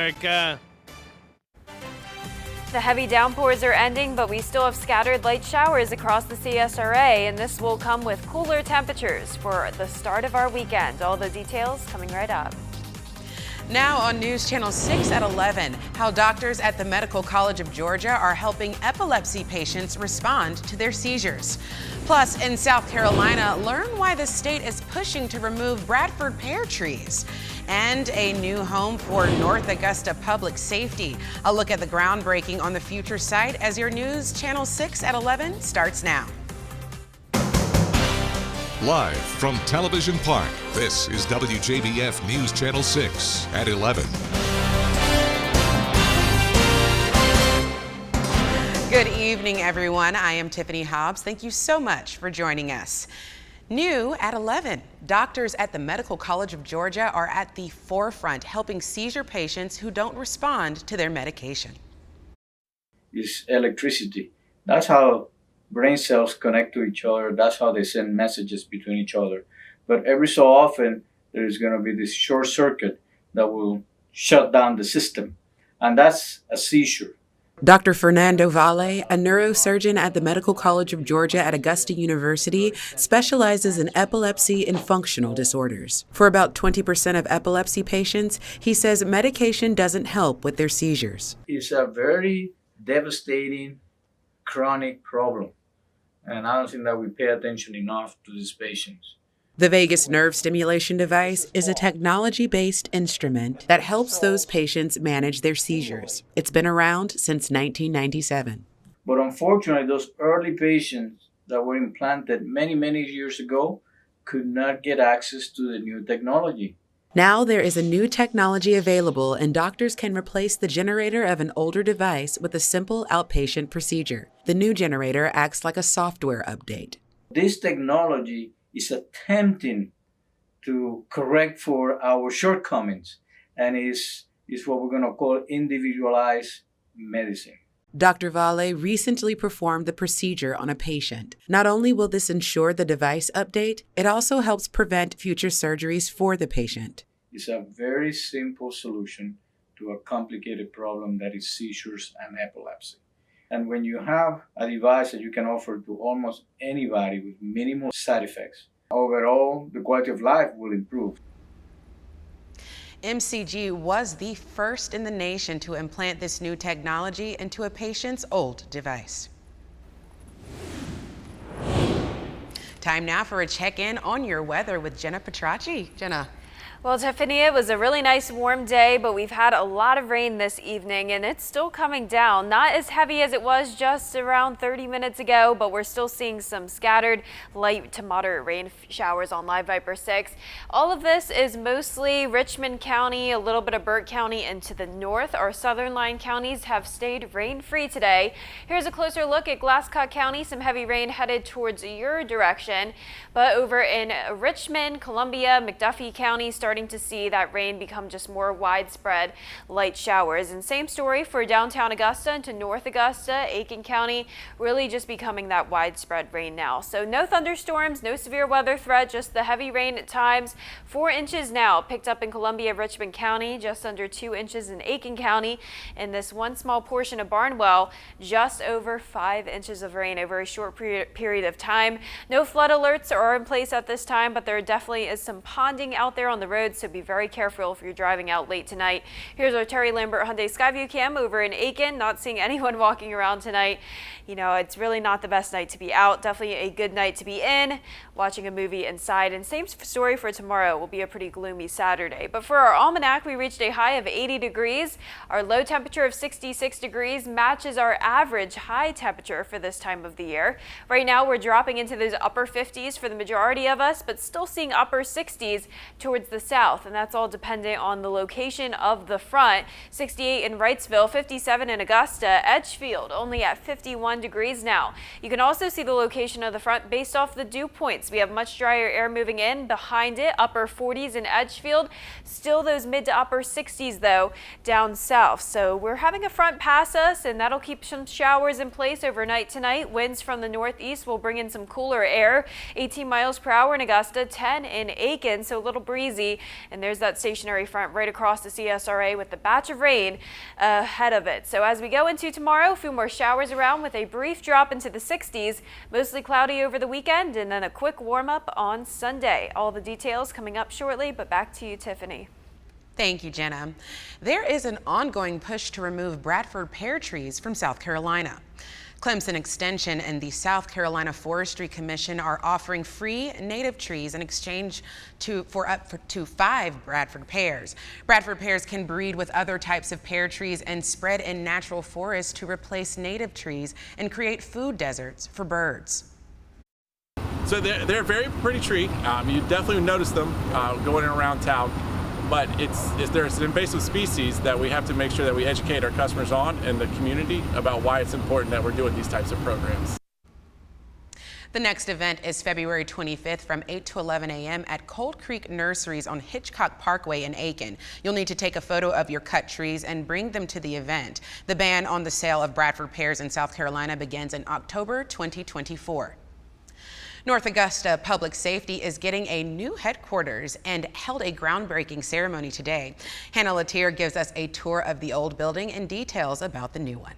America. The heavy downpours are ending, but we still have scattered light showers across the CSRA, and this will come with cooler temperatures for the start of our weekend. All the details coming right up. Now on News Channel 6 at 11, how doctors at the Medical College of Georgia are helping epilepsy patients respond to their seizures. Plus, in South Carolina, learn why the state is pushing to remove Bradford pear trees. And a new home for North Augusta Public Safety. A look at the groundbreaking on the future site as your News Channel 6 at 11 starts now. Live from Television Park, this is WJBF News Channel 6 at 11. Good evening, everyone. I am Tiffany Hobbs. Thank you so much for joining us. New at 11, doctors at the Medical College of Georgia are at the forefront helping seizure patients who don't respond to their medication. It's electricity. That's how brain cells connect to each other. That's how they send messages between each other. But every so often, there's going to be this short circuit that will shut down the system. And that's a seizure. Dr. Fernando Valle, a neurosurgeon at the Medical College of Georgia at Augusta University, specializes in epilepsy and functional disorders. For about 20% of epilepsy patients, he says medication doesn't help with their seizures. It's a very devastating, chronic problem. And I don't think that we pay attention enough to these patients. The vagus nerve stimulation device is a technology-based instrument that helps those patients manage their seizures. It's been around since 1997. But unfortunately, those early patients that were implanted many, many years ago could not get access to the new technology. Now there is a new technology available, and doctors can replace the generator of an older device with a simple outpatient procedure. The new generator acts like a software update. This technology is attempting to correct for our shortcomings, and is what we're going to call individualized medicine. Dr. Valle recently performed the procedure on a patient. Not only will this ensure the device update, it also helps prevent future surgeries for the patient. It's a very simple solution to a complicated problem that is seizures and epilepsy. And when you have a device that you can offer to almost anybody with minimal side effects, overall, the quality of life will improve. MCG was the first in the nation to implant this new technology into a patient's old device. Time now for a check-in on your weather with Jenna Petracci. Jenna. Well, Tiffany, it was a really nice warm day, but we've had a lot of rain this evening, and it's still coming down. Not as heavy as it was just around 30 minutes ago, but we're still seeing some scattered light to moderate rain showers on Live Viper 6. All of this is mostly Richmond County, a little bit of Burke County, and to the north. Our southern line counties have stayed rain-free today. Here's a closer look at Glasscock County. Some heavy rain headed towards your direction, but over in Richmond, Columbia, McDuffie County, starting to see that rain become just more widespread light showers. And same story for downtown Augusta and to North Augusta, Aiken County, really just becoming that widespread rain now. So no thunderstorms, no severe weather threat, just the heavy rain at times. 4 inches now picked up in Columbia, Richmond County, just under 2 inches in Aiken County. And this one small portion of Barnwell, just over 5 inches of rain over a short period of time. No flood alerts are in place at this time, but there definitely is some ponding out there on the road, so be very careful if you're driving out late tonight. Here's our Terry Lambert Hyundai Skyview cam over in Aiken. Not seeing anyone walking around tonight. You know, it's really not the best night to be out. Definitely a good night to be in, watching a movie inside. And same story for tomorrow. It will be a pretty gloomy Saturday. But for our almanac, we reached a high of 80 degrees. Our low temperature of 66 degrees matches our average high temperature for this time of the year. Right now, we're dropping into those upper 50s for the majority of us, but still seeing upper 60s towards the south. And that's all dependent on the location of the front. 68 in Wrightsville, 57 in Augusta, Edgefield only at 51 degrees now. You can also see the location of the front based off the dew point. points. We have much drier air moving in. Behind it, upper 40s in Edgefield. Still those mid to upper 60s, though, down south. So we're having a front pass us, and that'll keep some showers in place overnight tonight. Winds from the northeast will bring in some cooler air. 18 miles per hour in Augusta, 10 in Aiken, so a little breezy. And there's that stationary front right across the CSRA with the batch of rain ahead of it. So as we go into tomorrow, a few more showers around with a brief drop into the 60s. Mostly cloudy over the weekend, and then a quick warm up on Sunday. All the details coming up shortly, but back to you, Tiffany. Thank you, Jenna. There is an ongoing push to remove Bradford pear trees from South Carolina. Clemson Extension and the South Carolina Forestry Commission are offering free native trees in exchange for up to 5 Bradford pears. Bradford pears can breed with other types of pear trees and spread in natural forests to replace native trees and create food deserts for birds. So they're a very pretty tree. You definitely notice them going around town. But there's an invasive species that we have to make sure that we educate our customers on and the community about why it's important that we're doing these types of programs. The next event is February 25th from 8 to 11 a.m. at Cold Creek Nurseries on Hitchcock Parkway in Aiken. You'll need to take a photo of your cut trees and bring them to the event. The ban on the sale of Bradford pears in South Carolina begins in October 2024. North Augusta Public Safety is getting a new headquarters and held a groundbreaking ceremony today. Hannah Latier gives us a tour of the old building and details about the new one.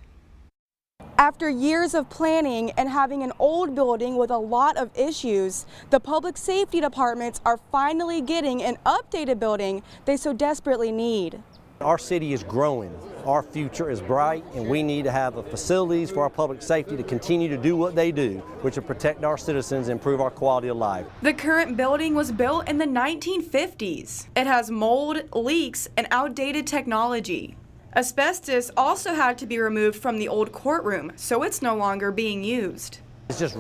After years of planning and having an old building with a lot of issues, the public safety departments are finally getting an updated building they so desperately need. Our city is growing, our future is bright, and we need to have the facilities for our public safety to continue to do what they do, which is protect our citizens and improve our quality of life. The current building was built in the 1950s. It has mold, leaks, and outdated technology. Asbestos also had to be removed from the old courtroom, so it's no longer being used. It's just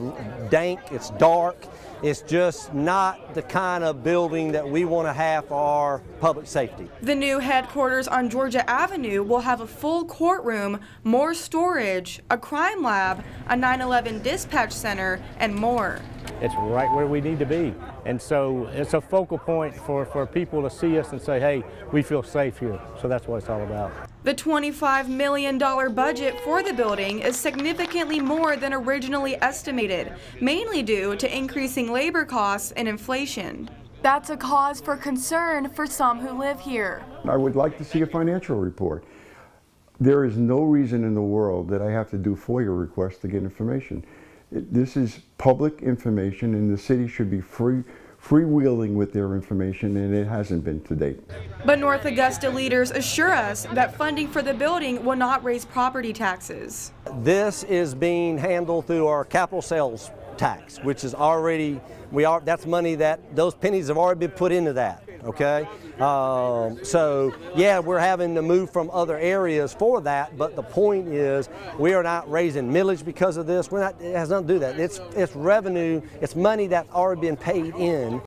dank, it's dark. It's just not the kind of building that we want to have for our public safety. The new headquarters on Georgia Avenue will have a full courtroom, more storage, a crime lab, a 911 dispatch center, and more. It's right where we need to be. And so it's a focal point for people to see us and say, hey, we feel safe here. So that's what it's all about. The $25 million budget for the building is significantly more than originally estimated, mainly due to increasing labor costs and inflation. That's a cause for concern for some who live here. I would like to see a financial report. There is no reason in the world that I have to do FOIA requests to get information. This is public information, and the city should be freewheeling with their information, and it hasn't been to date. But North Augusta leaders assure us that funding for the building will not raise property taxes. This is being handled through our capital sales tax, which is already, that's money that those pennies have already been put into that, okay? So yeah, we're having to move from other areas for that, but the point is we are not raising millage because of this. It has nothing to do with that. It's revenue, it's money that's already been paid in.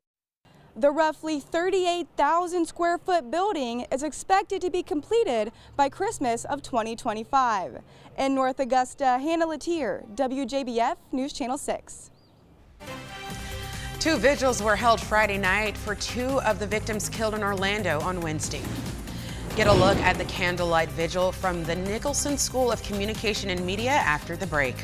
The roughly 38,000 square foot building is expected to be completed by Christmas of 2025. In North Augusta, Hannah Latier, WJBF News Channel 6. 2 vigils were held Friday night for 2 of the victims killed in Orlando on Wednesday. Get a look at the candlelight vigil from the Nicholson School of Communication and Media after the break.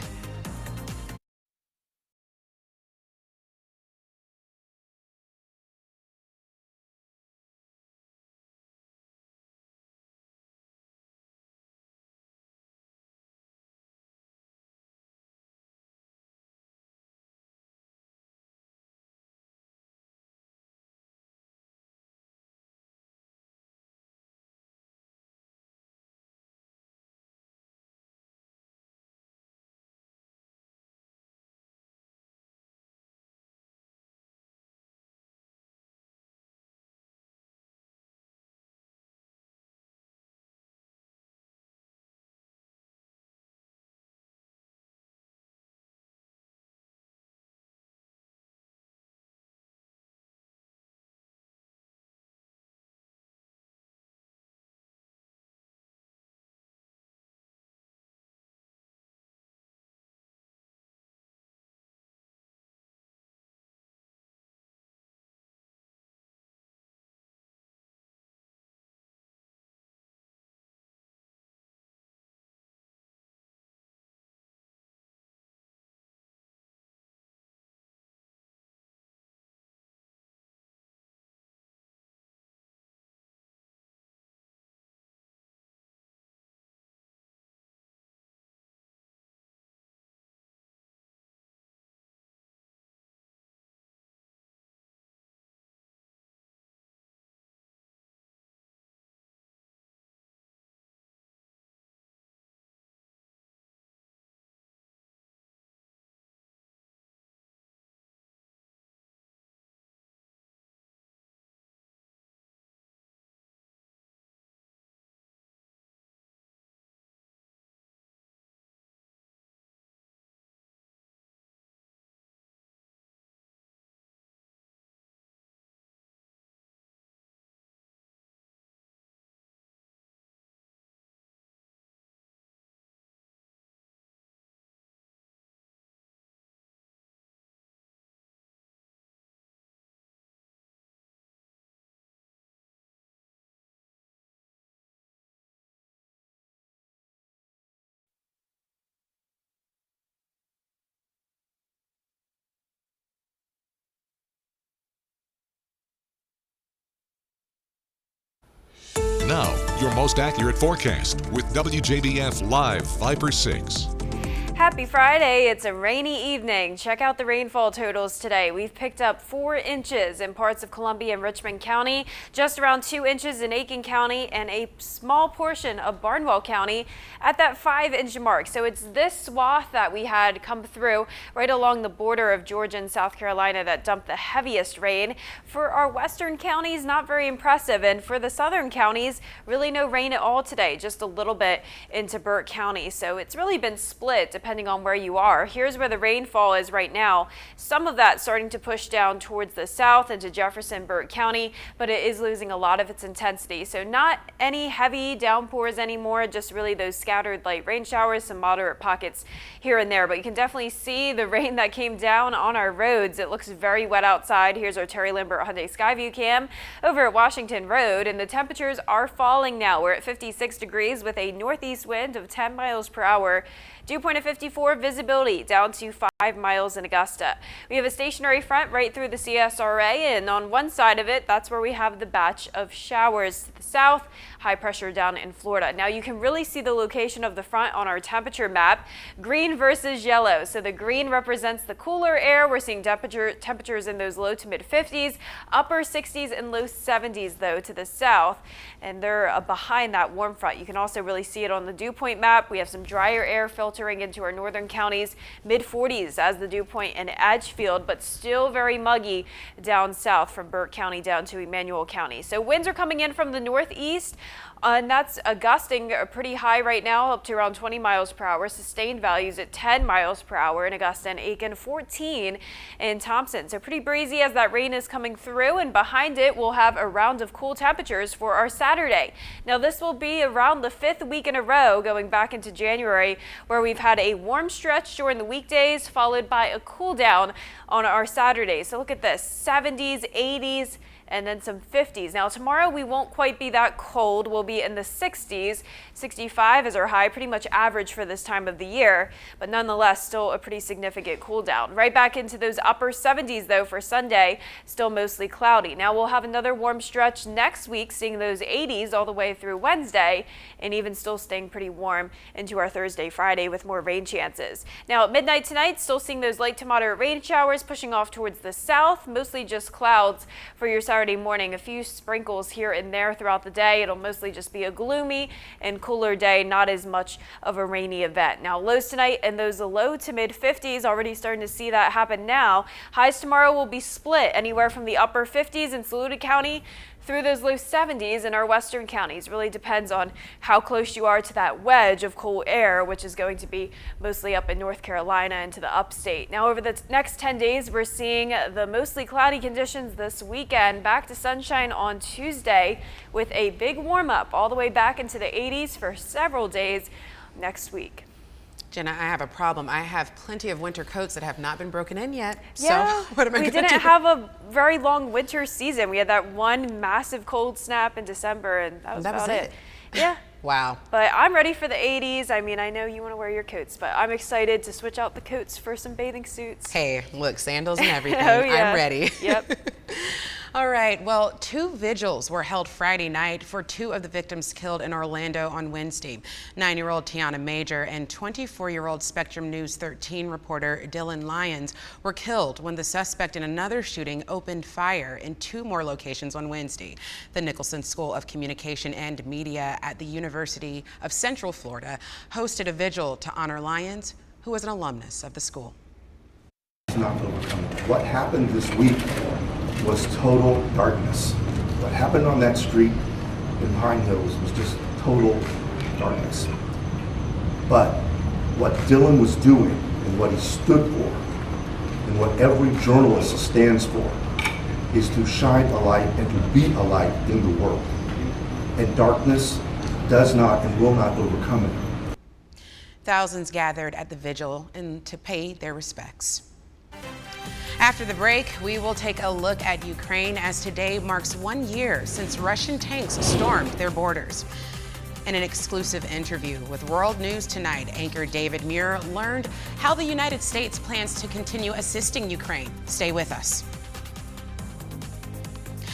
Now, your most accurate forecast with WJBF Live Viper 6. Happy Friday. It's a rainy evening. Check out the rainfall totals today. We've picked up 4 inches in parts of Columbia and Richmond County, just around 2 inches in Aiken County, and a small portion of Barnwell County at that 5-inch mark. So it's this swath that we had come through right along the border of Georgia and South Carolina that dumped the heaviest rain. For our western counties, not very impressive. And for the southern counties, really no rain at all today, just a little bit into Burke County. So it's really been split depending on where you are. Here's where the rainfall is right now. Some of that starting to push down towards the south into Jefferson, Burke County, but it is losing a lot of its intensity. So not any heavy downpours anymore, just really those scattered light rain showers, some moderate pockets here and there. But you can definitely see the rain that came down on our roads. It looks very wet outside. Here's our Terry Lambert Hyundai Skyview cam over at Washington Road, and the temperatures are falling now. We're at 56 degrees with a northeast wind of 10 miles per hour. Dew point of 54, visibility down to 5 miles in Augusta. We have a stationary front right through the CSRA, and on one side of it, that's where we have the batch of showers to the south, high pressure down in Florida. Now you can really see the location of the front on our temperature map, green versus yellow. So the green represents the cooler air. We're seeing temperatures in those low to mid 50s, upper 60s and low 70s though to the south, and they're behind that warm front. You can also really see it on the dew point map. We have some drier air filtering into our northern counties, mid 40s as the dew point in Edgefield, but still very muggy down south from Burke County down to Emmanuel County. So winds are coming in from the northeast, and that's gusting pretty high right now, up to around 20 miles per hour. Sustained values at 10 miles per hour in Augusta and Aiken, 14 in Thompson. So pretty breezy as that rain is coming through, and behind it we'll have a round of cool temperatures for our Saturday. Now this will be around the 5th week in a row going back into January where we've had a warm stretch during the weekdays followed by a cool down on our Saturday. So look at this, 70s, 80s, and then some 50s. Now tomorrow we won't quite be that cold. We'll be in the 60s. 65 is our high, pretty much average for this time of the year, but nonetheless still a pretty significant cool down. Right back into those upper 70s though for Sunday, still mostly cloudy. Now we'll have another warm stretch next week, seeing those 80s all the way through Wednesday, and even still staying pretty warm into our Thursday, Friday with more rain chances. Now at midnight tonight, still seeing those light to moderate rain showers pushing off towards the south, mostly just clouds for your Saturday morning. A few sprinkles here and there throughout the day. It'll mostly just be a gloomy and cooler day, not as much of a rainy event. Now lows tonight and those low to mid 50s, already starting to see that happen now. Highs tomorrow will be split anywhere from the upper 50s in Saluda County through those low 70s in our western counties. Really depends on how close you are to that wedge of cool air, which is going to be mostly up in North Carolina and to the upstate. Now over the next 10 days, we're seeing the mostly cloudy conditions this weekend, back to sunshine on Tuesday with a big warm up all the way back into the 80s for several days next week. Jenna, I have a problem. I have plenty of winter coats that have not been broken in yet. Yeah, so what am I going to do? We didn't have a very long winter season. We had that one massive cold snap in December, and that was about it. Yeah. Wow. But I'm ready for the 80s. I mean, I know you want to wear your coats, but I'm excited to switch out the coats for some bathing suits. Hey, look, sandals and everything. Oh, yeah. I'm ready. Yep. All right, well, 2 vigils were held Friday night for 2 of the victims killed in Orlando on Wednesday. 9-year-old Tiana Major and 24-year-old Spectrum News 13 reporter Dylan Lyons were killed when the suspect in another shooting opened fire in 2 more locations on Wednesday. The Nicholson School of Communication and Media at the University of Central Florida hosted a vigil to honor Lyons, who was an alumnus of the school. Not overcome. What happened this week was total darkness. What happened on that street in Pine Hills was just total darkness. But what Dylan was doing and what he stood for and what every journalist stands for is to shine a light and to be a light in the world. And darkness does not and will not overcome it. Thousands gathered at the vigil and to pay their respects. After the break, we will take a look at Ukraine as today marks 1 year since Russian tanks stormed their borders. In an exclusive interview with World News Tonight, anchor David Muir learned how the United States plans to continue assisting Ukraine. Stay with us.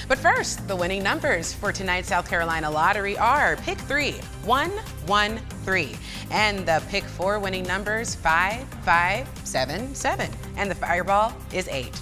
But But first, the winning numbers for tonight's South Carolina lottery are pick 3, 1, 1, 3. And the pick 4 winning numbers 5, 5, 7, 7. And the fireball is 8.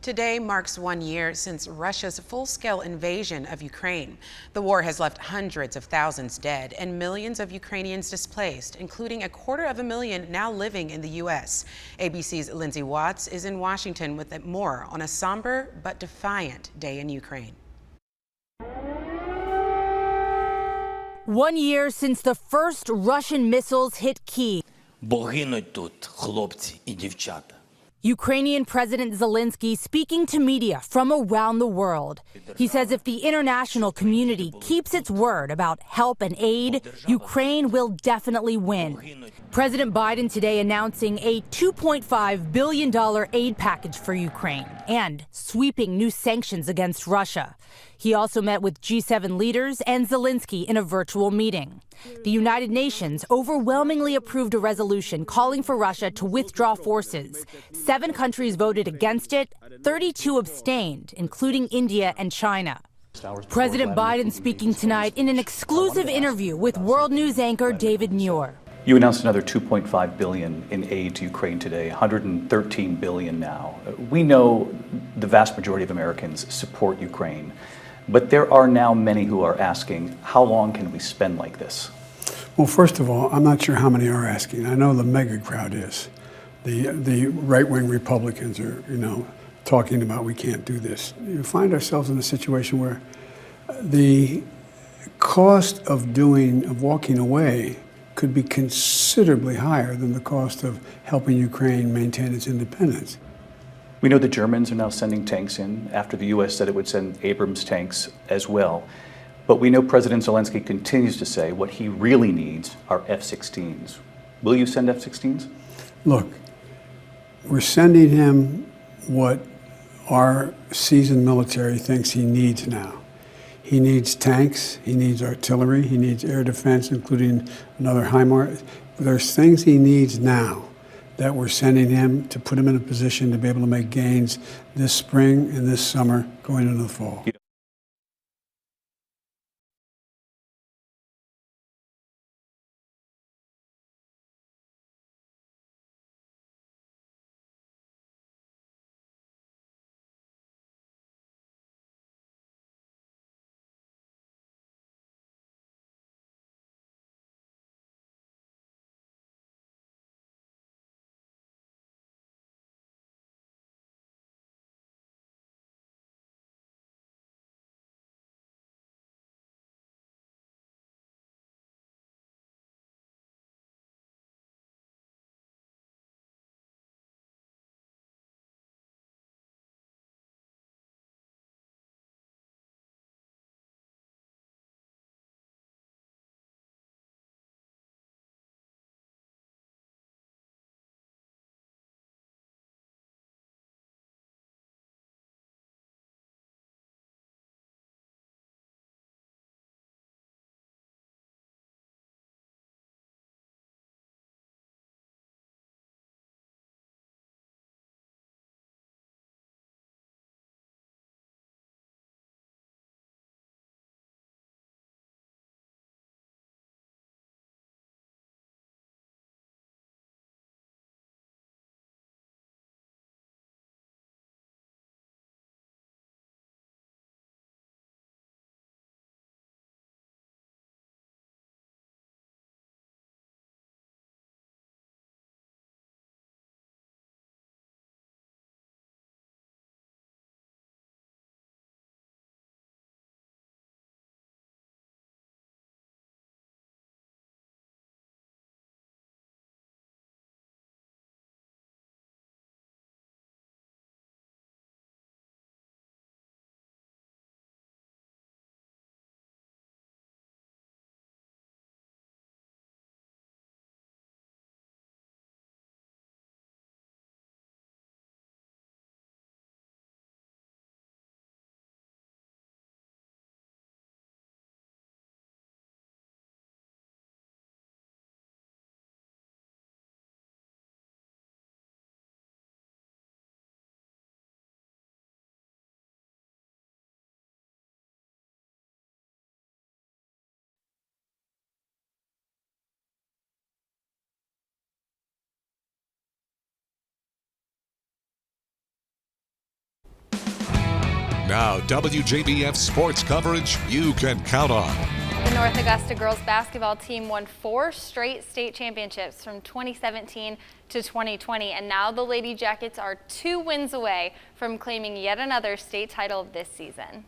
Today marks 1 year since Russia's full-scale invasion of Ukraine. The war has left hundreds of thousands dead and millions of Ukrainians displaced, including 250,000 now living in the U.S. ABC's Lindsay Watts is in Washington with more on a somber but defiant day in Ukraine. 1 year since the first Russian missiles hit Kyiv. Бо гинуть тут хлопці і дівчата. Ukrainian President Zelensky speaking to media from around the world. He says if the international community keeps its word about help and aid, Ukraine will definitely win. President Biden today announcing a $2.5 billion aid package for Ukraine and sweeping new sanctions against Russia. He also met with G7 leaders and Zelensky in a virtual meeting. The United Nations overwhelmingly approved a resolution calling for Russia to withdraw forces. 7 countries voted against it, 32 abstained, including India and China. President Biden speaking tonight in an exclusive interview with World News anchor David Muir. You announced another $2.5 billion in aid to Ukraine today, $113 billion now. We know the vast majority of Americans support Ukraine, but there are now many who are asking, how long can we spend like this? Well, first of all, I'm not sure how many are asking. I know the mega crowd is. The right-wing Republicans are, talking about we can't do this. You find ourselves in a situation where the cost of walking away could be considerably higher than the cost of helping Ukraine maintain its independence. We know the Germans are now sending tanks in after the U.S. said it would send Abrams tanks as well. But we know President Zelensky continues to say what he really needs are F-16s. Will you send F-16s? Look, we're sending him what our seasoned military thinks he needs now. He needs tanks, he needs artillery, he needs air defense, including another HIMARS. There's things he needs now that we're sending him to put him in a position to be able to make gains this spring and this summer going into the fall. Now, WJBF sports coverage you can count on. The North Augusta girls basketball team won 4 straight state championships from 2017 to 2020, and now the Lady Jackets are 2 wins away from claiming yet another state title this season.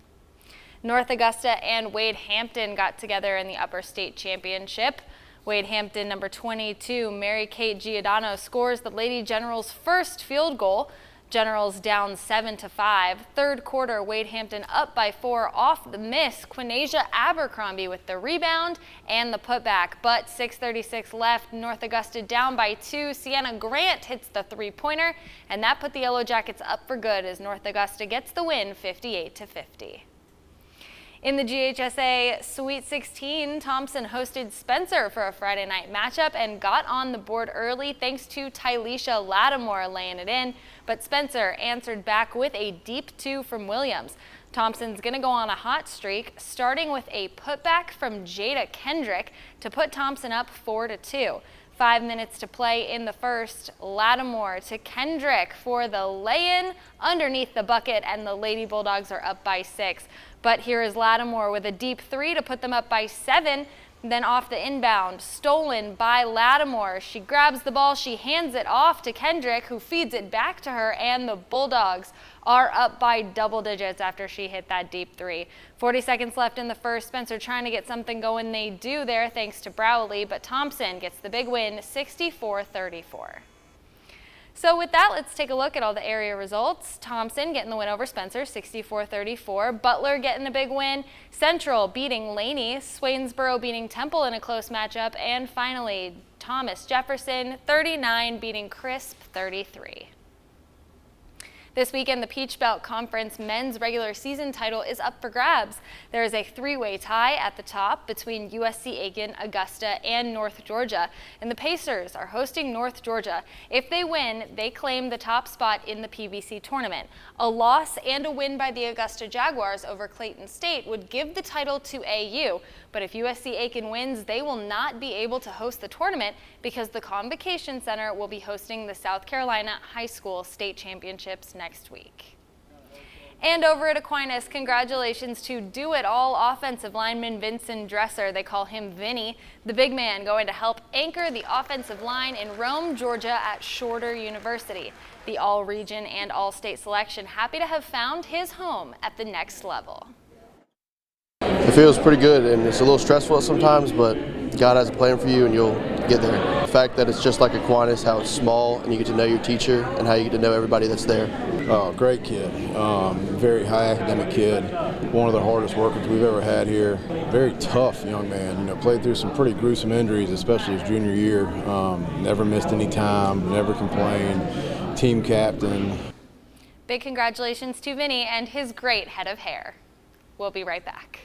North Augusta and Wade Hampton got together in the upper state championship. Wade Hampton, number 22, Mary Kate Giordano, scores the Lady Generals' first field goal. Generals down 7-5. Third quarter, Wade Hampton up by 4 off the miss. Quinasia Abercrombie with the rebound and the putback. But 6:36 left. North Augusta down by 2. Sienna Grant hits the 3-pointer, and that put the Yellow Jackets up for good as North Augusta gets the win 58-50. In the GHSA Sweet 16, Thompson hosted Spencer for a Friday night matchup and got on the board early thanks to Tyleisha Lattimore laying it in, but Spencer answered back with a deep 2 from Williams. Thompson's going to go on a hot streak, starting with a putback from Jada Kendrick to put Thompson up 4-2. 5 minutes to play in the first. Lattimore to Kendrick for the lay-in underneath the bucket, and the Lady Bulldogs are up by 6. But here is Lattimore with a deep 3 to put them up by 7. Then off the inbound, stolen by Lattimore. She grabs the ball, she hands it off to Kendrick, who feeds it back to her, and the Bulldogs are up by double digits after she hit that deep 3. 40 seconds left in the first. Spencer trying to get something going. They do there thanks to Browley, but Thompson gets the big win, 64-34. So with that, let's take a look at all the area results. Thompson getting the win over Spencer, 64-34. Butler getting the big win. Central beating Laney. Swainsboro beating Temple in a close matchup. And finally, Thomas Jefferson, 39, beating Crisp, 33. This weekend, the Peach Belt Conference men's regular season title is up for grabs. There is a 3-way tie at the top between USC-Aiken, Augusta, and North Georgia, and the Pacers are hosting North Georgia. If they win, they claim the top spot in the PBC tournament. A loss and a win by the Augusta Jaguars over Clayton State would give the title to AU, but if USC-Aiken wins, they will not be able to host the tournament because the Convocation Center will be hosting the South Carolina High School State Championships next week. And over at Aquinas, congratulations to do-it-all offensive lineman Vincent Dresser. They call him Vinny, the big man going to help anchor the offensive line in Rome, Georgia at Shorter University. The all-region and all-state selection happy to have found his home at the next level. It feels pretty good, and it's a little stressful sometimes, but God has a plan for you and you'll get there. The fact that it's just like Aquinas, how it's small and you get to know your teacher and how you get to know everybody that's there. Oh, great kid. Very high academic kid. One of the hardest workers we've ever had here. Very tough young man. You know, played through some pretty gruesome injuries, especially his junior year. Never missed any time, never complained. Team captain. Big congratulations to Vinny and his great head of hair. We'll be right back.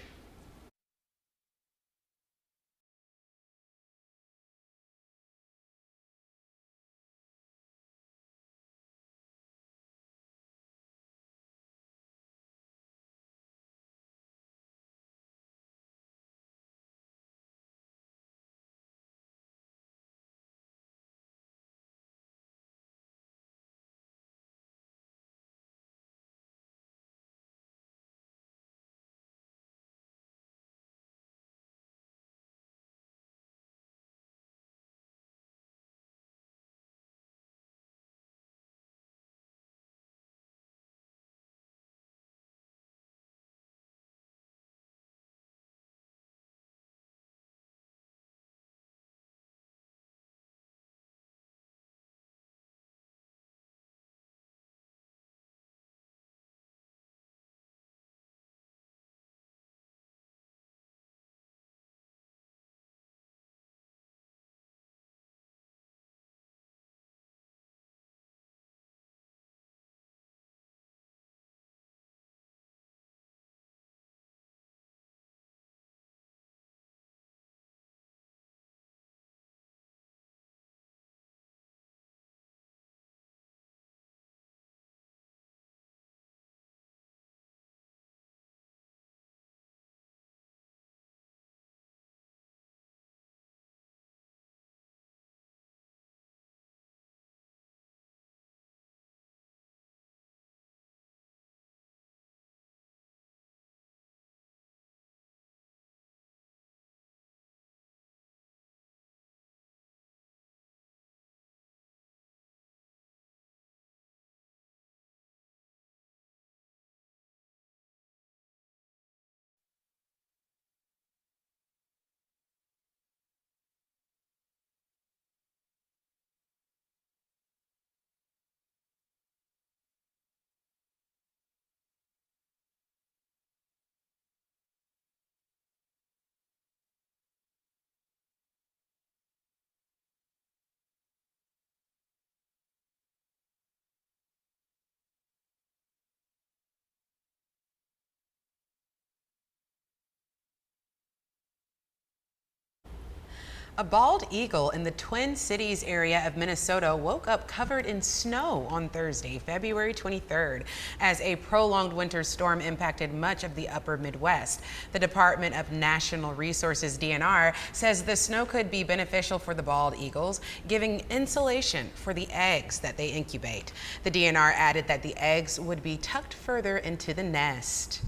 A bald eagle in the Twin Cities area of Minnesota woke up covered in snow on Thursday, February 23rd, as a prolonged winter storm impacted much of the upper Midwest. The Department of National Resources, DNR, says the snow could be beneficial for the bald eagles, giving insulation for the eggs that they incubate. The DNR added that the eggs would be tucked further into the nest.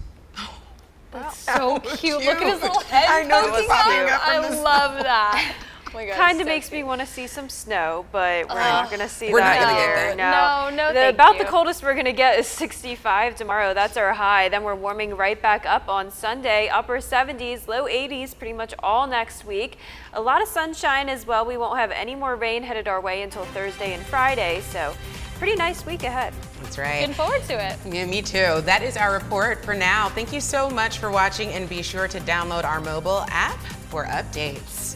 That's so cute. Look at his little head. I know, poking up. I love that. Oh my God, Kind of so makes me want to see some snow, but we're Oh, not going to see we're that not gonna here. get that. No, About the coldest we're going to get is 65 tomorrow. That's our high. Then we're warming right back up on Sunday. Upper 70s, low 80s pretty much all next week. A lot of sunshine as well. We won't have any more rain headed our way until Thursday and Friday. So pretty nice week ahead. That's right. Looking forward to it. Yeah, me too. That is our report for now. Thank you so much for watching, and be sure to download our mobile app for updates.